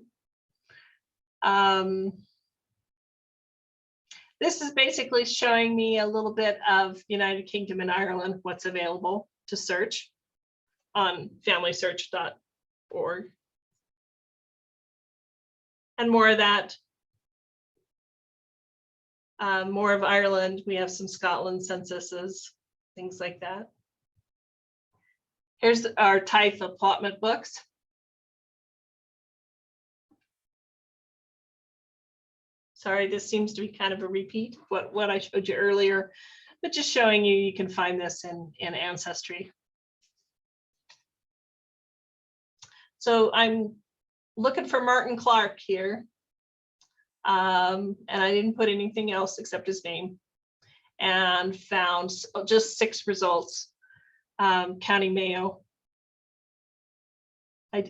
[SPEAKER 2] This is basically showing me a little bit of United Kingdom and Ireland, what's available to search on FamilySearch And more of that. More of Ireland. We have some Scotland censuses, things like that. Here's our tithe allotment books. Sorry, this seems to be kind of a repeat of what I showed you earlier, but just showing you, you can find this in Ancestry. So I'm looking for Martin Clark here. And I didn't put anything else except his name, and found just 6 results. County Mayo. I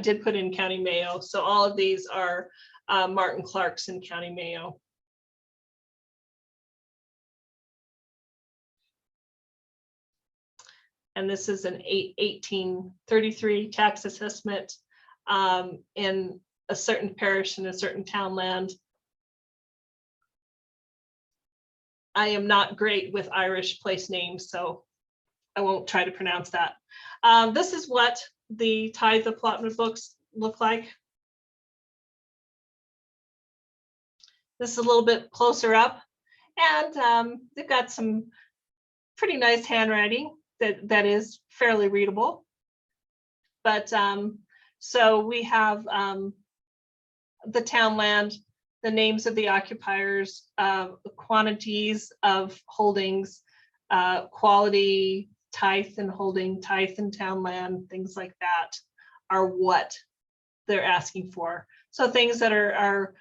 [SPEAKER 2] did put in County Mayo. So all of these are Martin Clark's in County Mayo. And this is an 1833 tax assessment in a certain parish in a certain townland. I am not great with Irish place names, so I won't try to pronounce that. This is what the tithe allotment books look like. This is a little bit closer up, and they've got some pretty nice handwriting that is fairly readable. But so we have the townland, the names of the occupiers, quantities of holdings, quality, tithe and holding, tithe and townland, things like that are what they're asking for. So things that are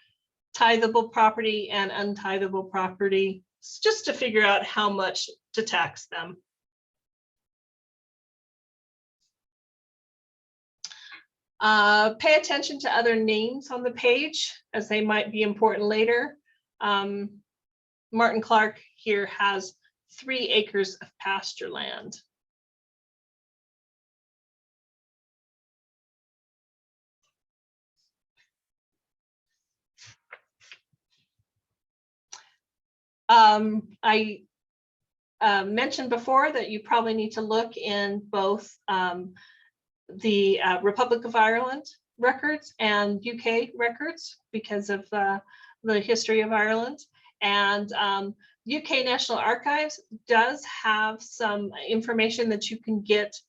[SPEAKER 2] tithable property and untithable property, just to figure out how much to tax them. Pay attention to other names on the page, as they might be important later. Martin Clark here has 3 acres of pasture land. I mentioned before that you probably need to look in both the Republic of Ireland records and UK records because of the history of Ireland. And UK National Archives does have some information that you can get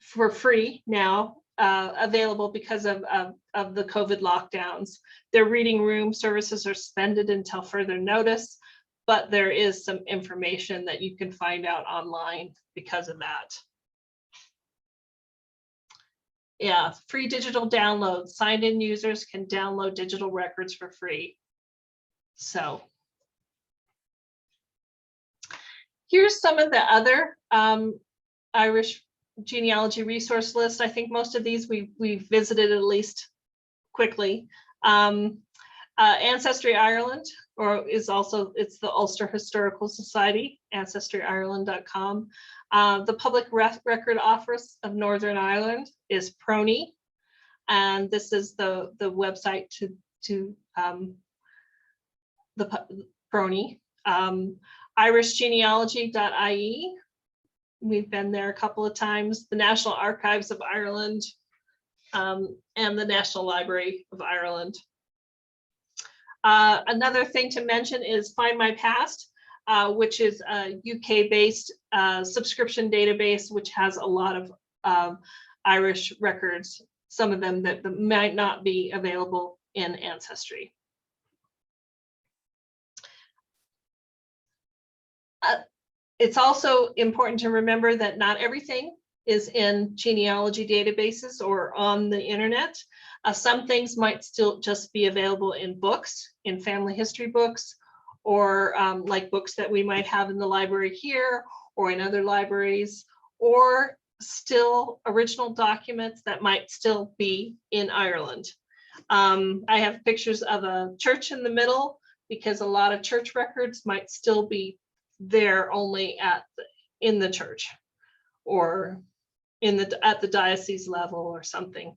[SPEAKER 2] for free now, available because of the COVID lockdowns. Their reading room services are suspended until further notice, but there is some information that you can find out online because of that. Yeah, free digital downloads. Signed in users can download digital records for free. So here's some of the other Irish genealogy resource list. I think most of these we've visited at least quickly. Ancestry Ireland, or is also, it's the Ulster Historical Society, AncestryIreland.com. The Public Record Office of Northern Ireland is PRONI, and this is the website to the PRONI. IrishGenealogy.ie, we've been there a couple of times. The National Archives of Ireland, and the National Library of Ireland. Another thing to mention is Find My Past, which is a UK-based subscription database, which has a lot of Irish records, some of them that might not be available in Ancestry. It's also important to remember that not everything is in genealogy databases or on the internet. Some things might still just be available in books, in family history books, or like books that we might have in the library here or in other libraries, or still original documents that might still be in Ireland. I have pictures of a church in the middle because a lot of church records might still be there only in the church or at the diocese level or something.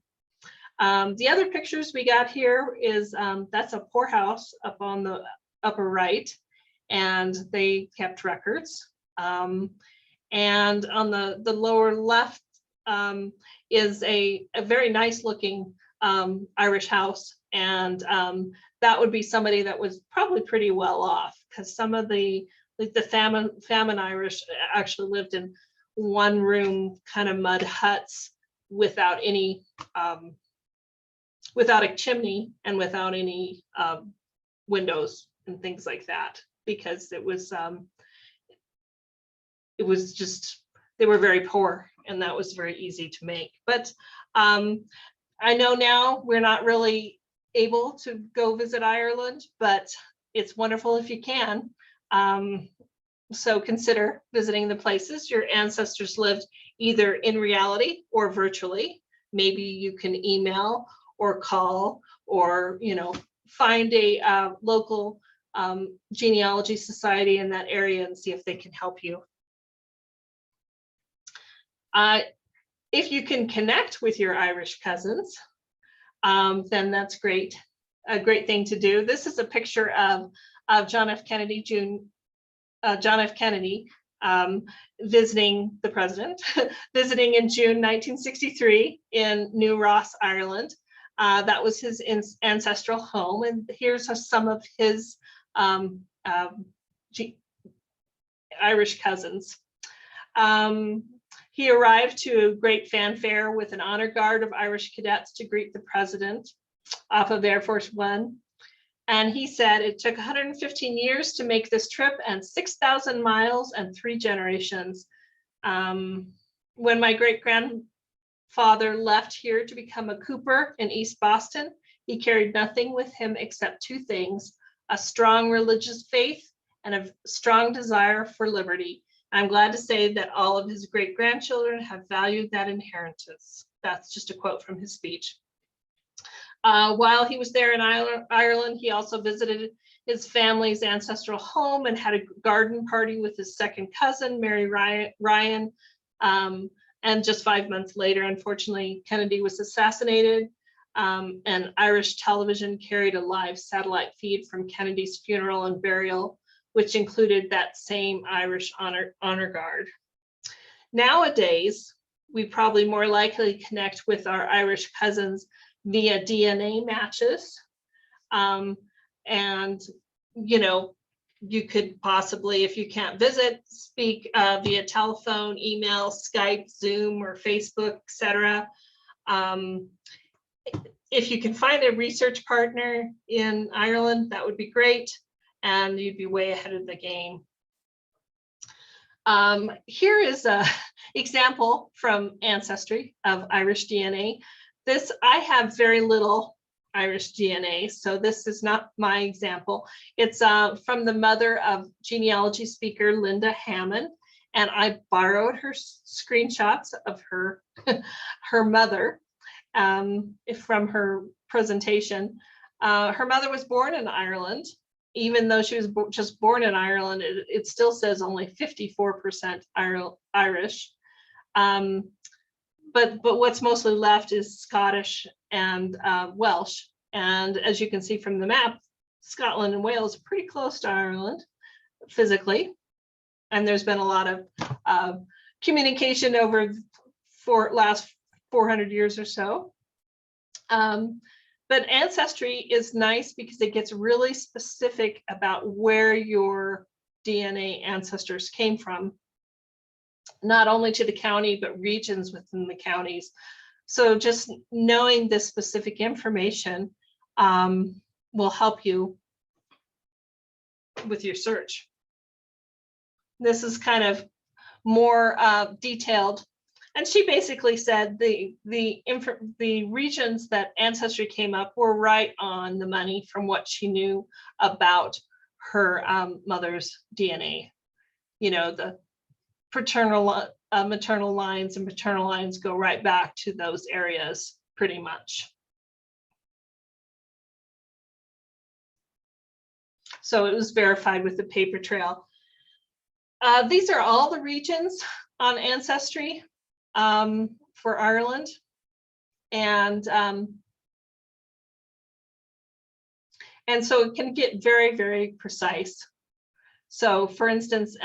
[SPEAKER 2] The other pictures we got here is that's a poorhouse up on the upper right, and they kept records. And on the lower left is a very nice looking Irish house. And that would be somebody that was probably pretty well off, because some of the famine Irish actually lived in one room kind of mud huts without any without a chimney and without any windows and things like that, because it was just, they were very poor, and that was very easy to make. But I know now we're not really able to go visit Ireland, but it's wonderful if you can. So consider visiting the places your ancestors lived, either in reality or virtually. Maybe you can email or call, or find a local genealogy society in that area and see if they can help you. If you can connect with your Irish cousins, then that's great. A great thing to do. This is a picture of John F. Kennedy, John F. Kennedy visiting the president, visiting in June 1963 in New Ross, Ireland. That was his ancestral home, and here's some of his Irish cousins. He arrived to great fanfare with an honor guard of Irish cadets to greet the president off of Air Force One. And he said it took 115 years to make this trip, and 6,000 miles and 3 generations. When my great-grandfather left here to become a cooper in East Boston, he carried nothing with him except 2 things: a strong religious faith and a strong desire for liberty. I'm glad to say that all of his great-grandchildren have valued that inheritance. That's just a quote from his speech. While he was there in Ireland, he also visited his family's ancestral home and had a garden party with his second cousin, Mary Ryan. And just 5 months later, unfortunately, Kennedy was assassinated. And Irish television carried a live satellite feed from Kennedy's funeral and burial, which included that same Irish honor guard. Nowadays, we probably more likely connect with our Irish cousins via DNA matches. And, you could possibly, if you can't visit, speak via telephone, email, Skype, Zoom, or Facebook, etc. If you can find a research partner in Ireland, that would be great, and you'd be way ahead of the game. Here is an example from Ancestry of Irish DNA. I have very little Irish DNA, so this is not my example. It's from the mother of genealogy speaker Linda Hammond, and I borrowed her screenshots of her mother from her presentation. Her mother was born in Ireland. Even though she was just born in Ireland, it still says only 54% Irish. But what's mostly left is Scottish and Welsh. And as you can see from the map, Scotland and Wales are pretty close to Ireland physically. And there's been a lot of communication over last 400 years or so. But Ancestry is nice because it gets really specific about where your DNA ancestors came from, not only to the county, but regions within the counties. So just knowing this specific information will help you with your search. This is kind of more detailed. And she basically said the regions that Ancestry came up were right on the money from what she knew about her mother's DNA. The paternal, maternal lines and paternal lines go right back to those areas pretty much. So it was verified with the paper trail. These are all the regions on Ancestry for Ireland. And so it can get very, very precise. So for instance,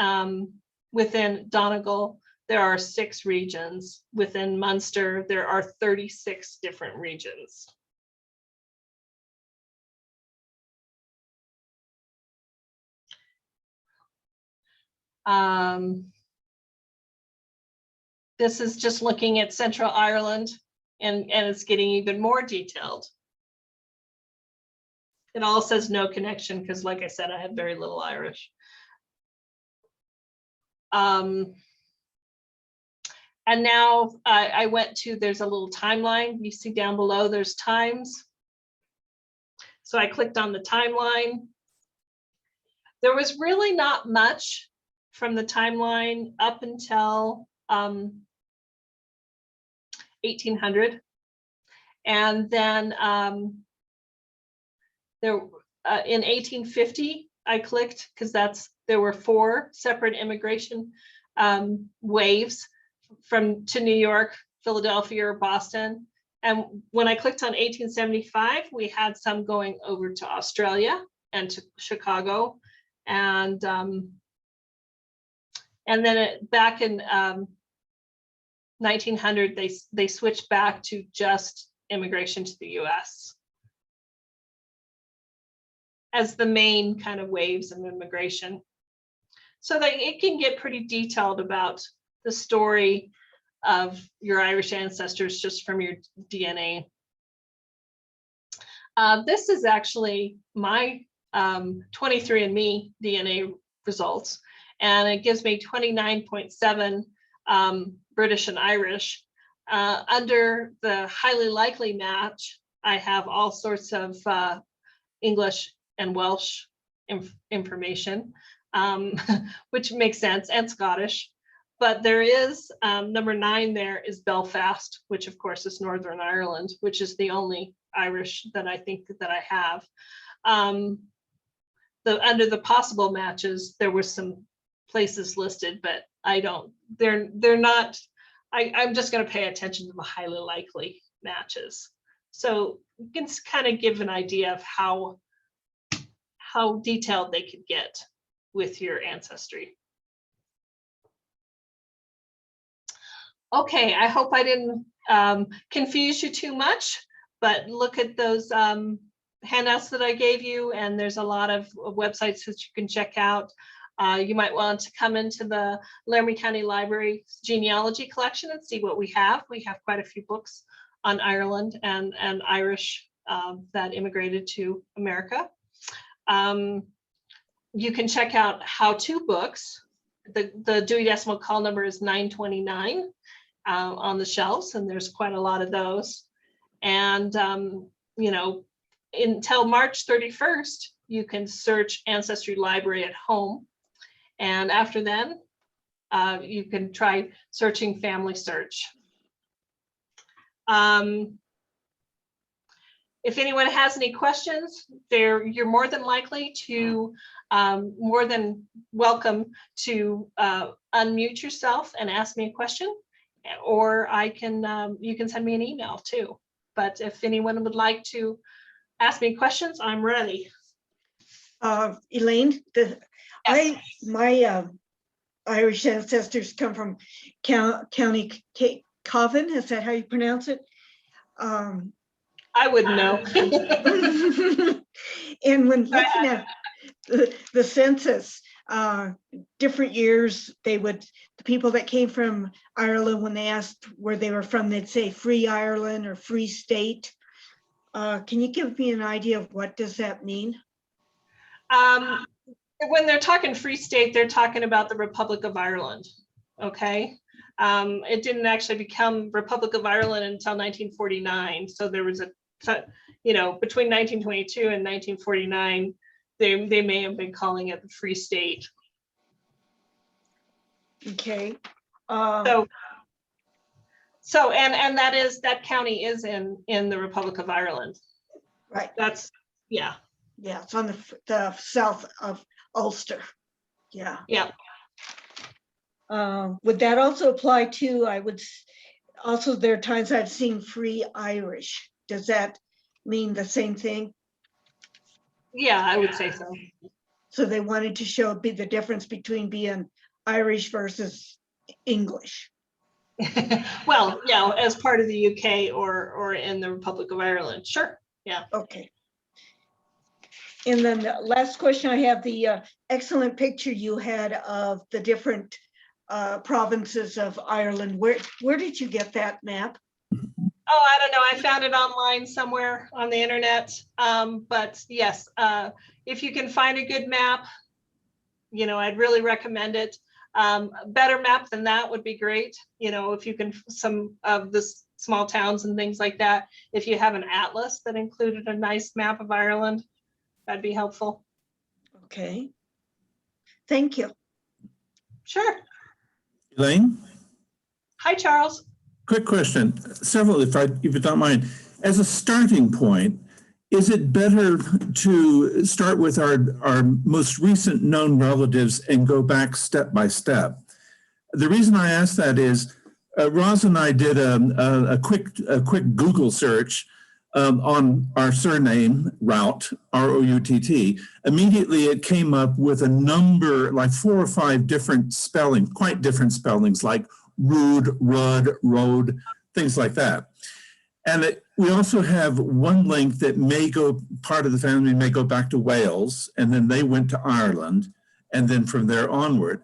[SPEAKER 2] within Donegal, there are 6 regions. Within Munster, there are 36 different regions. This is just looking at Central Ireland, and it's getting even more detailed. It all says no connection because, like I said, I had very little Irish. And now I went to, there's a little timeline. You see down below, there's times. So I clicked on the timeline. There was really not much from the timeline up until 1800. And then there in 1850, I clicked because there were 4 separate immigration waves to New York, Philadelphia, or Boston. And when I clicked on 1875, we had some going over to Australia and to Chicago. And then back in 1900, they switched back to just immigration to the US as the main kind of waves of immigration. So that it can get pretty detailed about the story of your Irish ancestors just from your DNA. This is actually my 23andMe DNA results, and it gives me 29.7 British and Irish. Under the highly likely match, I have all sorts of English and Welsh information, which makes sense, and Scottish. But there is number 9 there is Belfast, which of course is Northern Ireland, which is the only Irish that I think that I have. Under the possible matches, there were some places listed, but they're not, I'm just going to pay attention to the highly likely matches. So you can kind of give an idea of how detailed they could get with your ancestry. Okay, I hope I didn't confuse you too much, but look at those handouts that I gave you, and there's a lot of websites that you can check out. You might want to come into the Laramie County Library genealogy collection and see what we have. We have quite a few books on Ireland and Irish that immigrated to America. You can check out how-to books. The Dewey Decimal Call number is 929 on the shelves, and there's quite a lot of those. And you know, until March 31st, you can search Ancestry Library at home. And after then, you can try searching FamilySearch. If anyone has any questions, you're more than likely to, more than welcome to unmute yourself and ask me a question, or you can send me an email too. But if anyone would like to ask me questions, I'm ready.
[SPEAKER 1] Elaine, my Irish ancestors come from County Cavan. Is that how you pronounce it?
[SPEAKER 2] I wouldn't know.
[SPEAKER 1] And when looking at the census, different years, the people that came from Ireland, when they asked where they were from, they'd say Free Ireland or Free State. Can you give me an idea of what does that mean?
[SPEAKER 2] When they're talking Free State, they're talking about the Republic of Ireland, okay? It didn't actually become Republic of Ireland until 1949. So there was between 1922 and 1949, they may have been calling it the Free State.
[SPEAKER 1] Okay.
[SPEAKER 2] So that county is in the Republic of Ireland.
[SPEAKER 1] Right.
[SPEAKER 2] Yeah.
[SPEAKER 1] Yeah, it's on the south of Ulster. Yeah.
[SPEAKER 2] Yeah.
[SPEAKER 1] Would that also apply to, there are times I've seen Free Irish. Does that mean the same thing?
[SPEAKER 2] Yeah, I would say so.
[SPEAKER 1] So they wanted to show the difference between being Irish versus English.
[SPEAKER 2] Well, yeah, as part of the UK or in the Republic of Ireland. Sure. Yeah.
[SPEAKER 1] Okay. And then the last question I have, the excellent picture you had of the different provinces of Ireland. Where did you get that map?
[SPEAKER 2] Oh, I don't know. I found it online somewhere on the internet. But yes, if you can find a good map, you know, I'd really recommend it. Better map than that would be great. You know, if you can, some of the small towns and things like that, if you have an atlas that included a nice map of Ireland, that'd be helpful.
[SPEAKER 1] Okay. Thank you.
[SPEAKER 2] Sure.
[SPEAKER 4] Elaine,
[SPEAKER 2] Hi, Charles.
[SPEAKER 4] quick question. Several, if you don't mind. As a starting point, is it better to start with our most recent known relatives and go back step by step? The reason I ask that is Roz and I did a quick Google search on our surname route, R-O-U-T-T. Immediately it came up with a number, like 4 or 5 different spellings, quite different spellings, like Rude, Rud, Road, things like that. And we also have one link that may go, part of the family may go back to Wales, and then they went to Ireland, and then from there onward.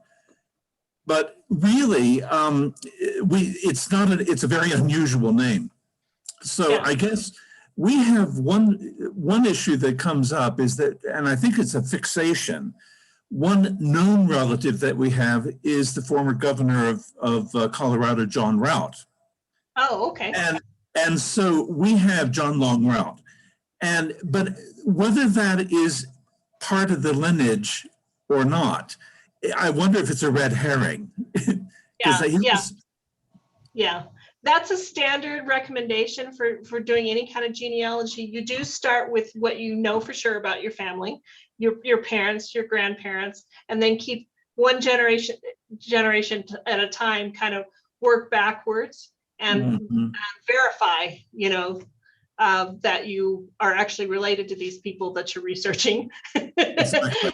[SPEAKER 4] But really, it's a very unusual name. So
[SPEAKER 2] Yeah.
[SPEAKER 4] I guess we have one issue that comes up is that, and I think it's a fixation. One known relative that we have is the former governor of Colorado, John Rout.
[SPEAKER 2] Oh, okay.
[SPEAKER 4] And so we have John Long Rout. But whether that is part of the lineage or not, I wonder if it's a red herring.
[SPEAKER 2] Yeah. That's a standard recommendation for doing any kind of genealogy. You do start with what you know for sure about your family, your parents, your grandparents, and then keep one generation at a time, kind of work backwards and verify, you know, that you are actually related to these people that you're researching.
[SPEAKER 4] Exactly.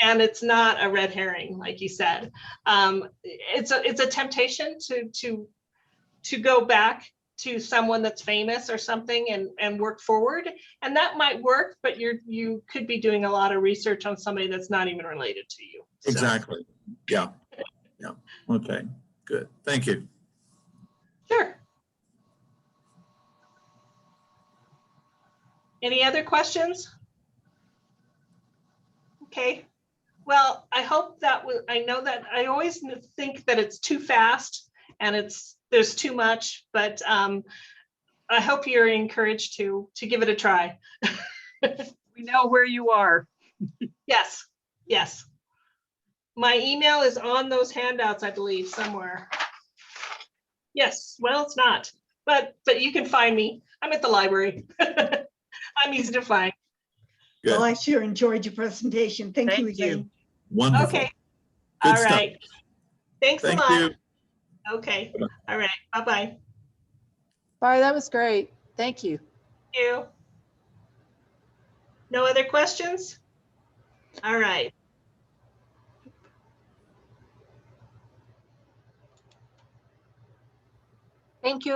[SPEAKER 2] And it's not a red herring, like you said. It's a temptation to go back to someone that's famous or something and work forward. And that might work, but you could be doing a lot of research on somebody that's not even related to you. So.
[SPEAKER 4] Exactly. Yeah. Yeah. Okay. Good. Thank you.
[SPEAKER 2] Sure. Any other questions? Okay. Well, I hope I know that I always think that it's too fast and there's too much, but I hope you're encouraged to give it a try.
[SPEAKER 5] We know where you are.
[SPEAKER 2] Yes, yes. My email is on those handouts, I believe, somewhere. Yes, well, it's not, but you can find me. I'm at the library. I'm easy to find.
[SPEAKER 4] Good.
[SPEAKER 1] Well, I sure enjoyed your presentation. Thank you
[SPEAKER 5] Thank you.
[SPEAKER 1] again.
[SPEAKER 4] Wonderful.
[SPEAKER 2] Okay.
[SPEAKER 4] Good
[SPEAKER 2] All
[SPEAKER 4] stuff.
[SPEAKER 2] right. Thanks
[SPEAKER 4] Thank
[SPEAKER 2] a lot.
[SPEAKER 4] you.
[SPEAKER 2] Okay. All right. Bye-bye.
[SPEAKER 3] Bye, that was great. Thank you.
[SPEAKER 2] Thank you. No other questions? All right.
[SPEAKER 5] Thank you.